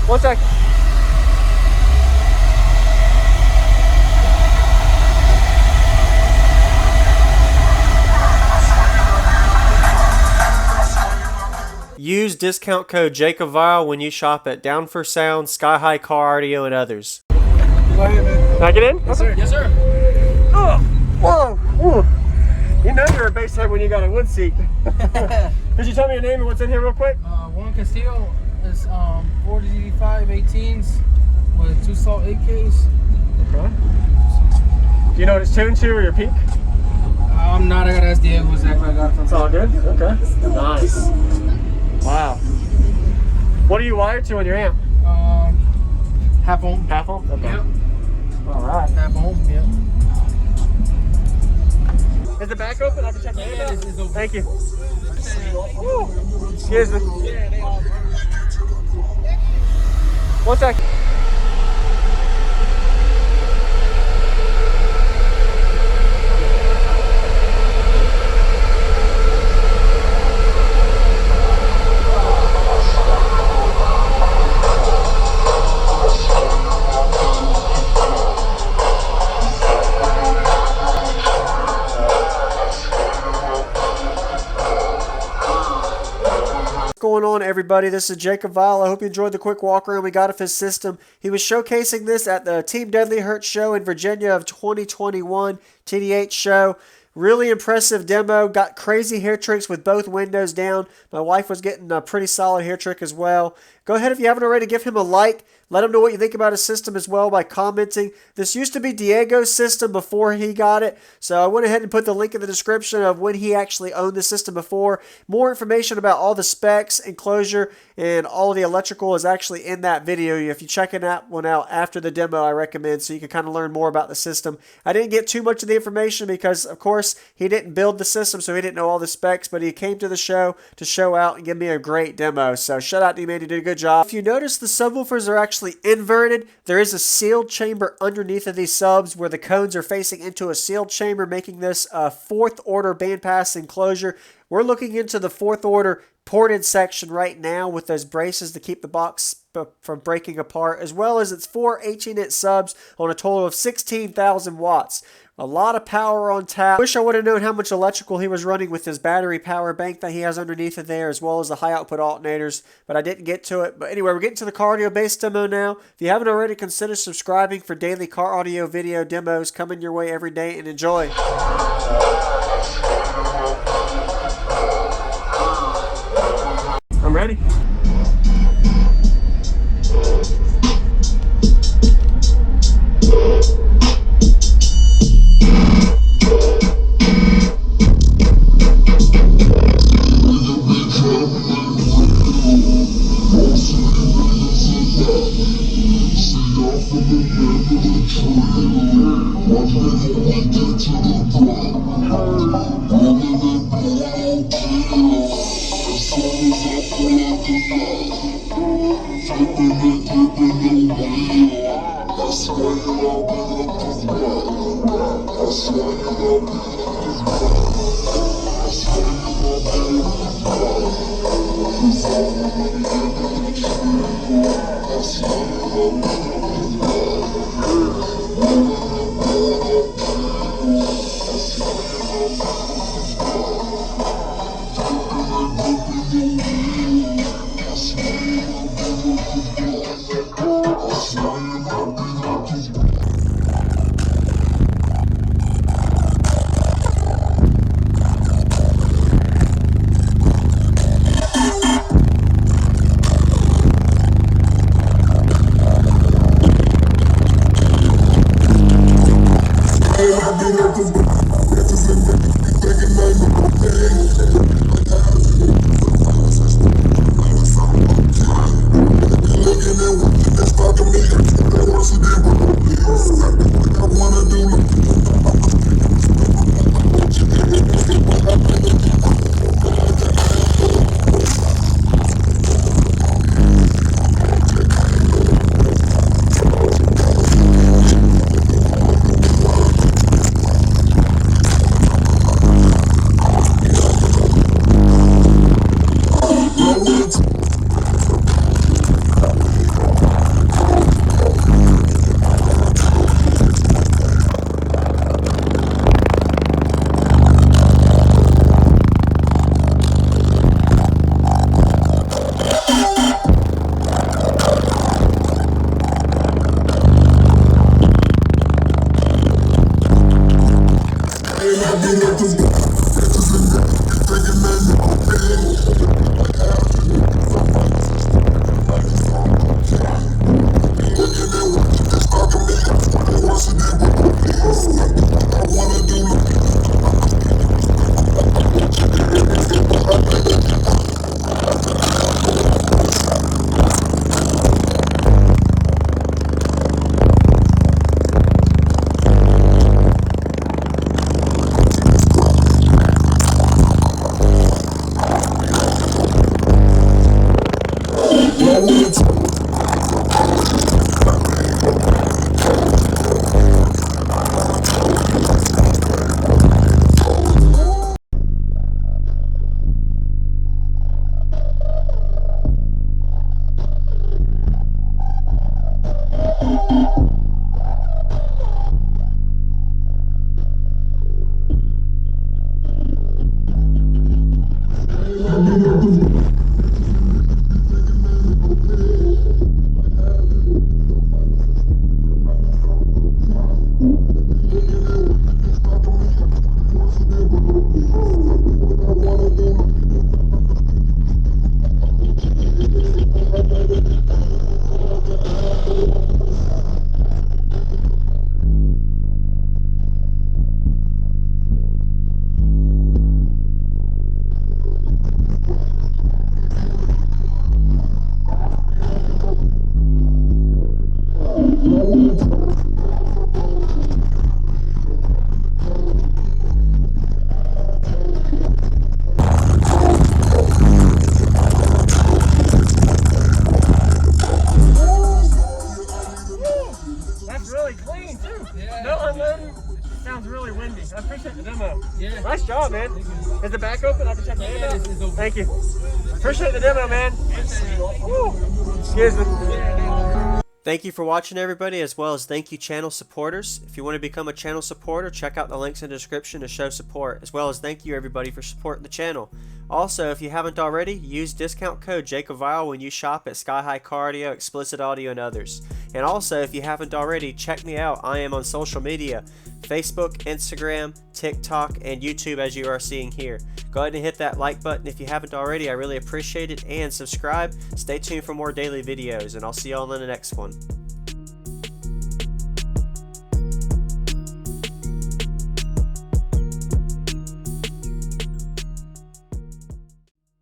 One sec. Use discount code JACOBVILE when you shop at Down for Sound, Sky High Car Audio, and others. Go ahead, man. Can I get in? Yes, sir. Yes, sir. Oh, whoa, whoa. You know you're a basehead when you got a wood seat. Could you tell me your name and what's in here real quick? Wonka Steel is 45 18s with 2 salt 8Ks. Okay. Do you know what it's tuned to or your peak? I'm not. I gotta ask Diego exactly. I got it from. It's all good? Okay. Nice. Wow. What are you wired to on your amp? Half ohm. Half ohm? Okay. Yep. All right. Half ohm. Yep. Is the back open? I can check the amp out? It's open. Thank you. Woo. Excuse me. Yeah, they all. 1 sec. What's going on, everybody? This is Jacob Vile. I hope you enjoyed the quick walk around we got of his system. He was showcasing this at the Team Deadly Hurt show in Virginia of 2021 TDH show. Really impressive demo. Got crazy hair tricks with both windows down. My wife was getting a pretty solid hair trick as well. Go ahead, if you haven't already, give him a like. Let him know what you think about his system as well by commenting. This used to be Diego's system before he got it, so I went ahead and put the link in the description of when he actually owned the system before. More information about all the specs, enclosure, and all the electrical is actually in that video. If you check that one out after the demo, I recommend, so you can kind of learn more about the system. I didn't get too much of the information because, of course, he didn't build the system, so he didn't know all the specs, but he came to the show to show out and give me a great demo. So shout out to you, man. You did a good job. If you notice, the subwoofers are actually inverted. There is a sealed chamber underneath of these subs where the cones are facing into a sealed chamber, making this a 4th order bandpass enclosure. We're looking into the 4th order ported section right now with those braces to keep the box from breaking apart, as well as its 4 18-inch subs on a total of 16,000 watts. A lot of power on tap. Wish I would have known how much electrical he was running with his battery power bank that he has underneath of there, as well as the high output alternators, but I didn't get to it. But anyway, we're getting to the car audio base demo now. If you haven't already, consider subscribing for daily car audio video demos coming your way every day, and enjoy. I'm ready. man. Is the back open? I can check the hand out. It's open. Thank you. Appreciate the demo, man. Woo. Excuse me. Thank you for watching, everybody, as well as thank you channel supporters. If you want to become a channel supporter, check out the links in the description to show support, as well as thank you everybody for supporting the channel. Also, if you haven't already, use discount code JACOBVILE when you shop at Sky High Cardio, Explicit Audio, and others. And also, if you haven't already, check me out. I am on social media, Facebook, Instagram, TikTok, and YouTube, as you are seeing here. Go ahead and hit that like button if you haven't already. I really appreciate it. And subscribe. Stay tuned for more daily videos, and I'll see y'all in the next one.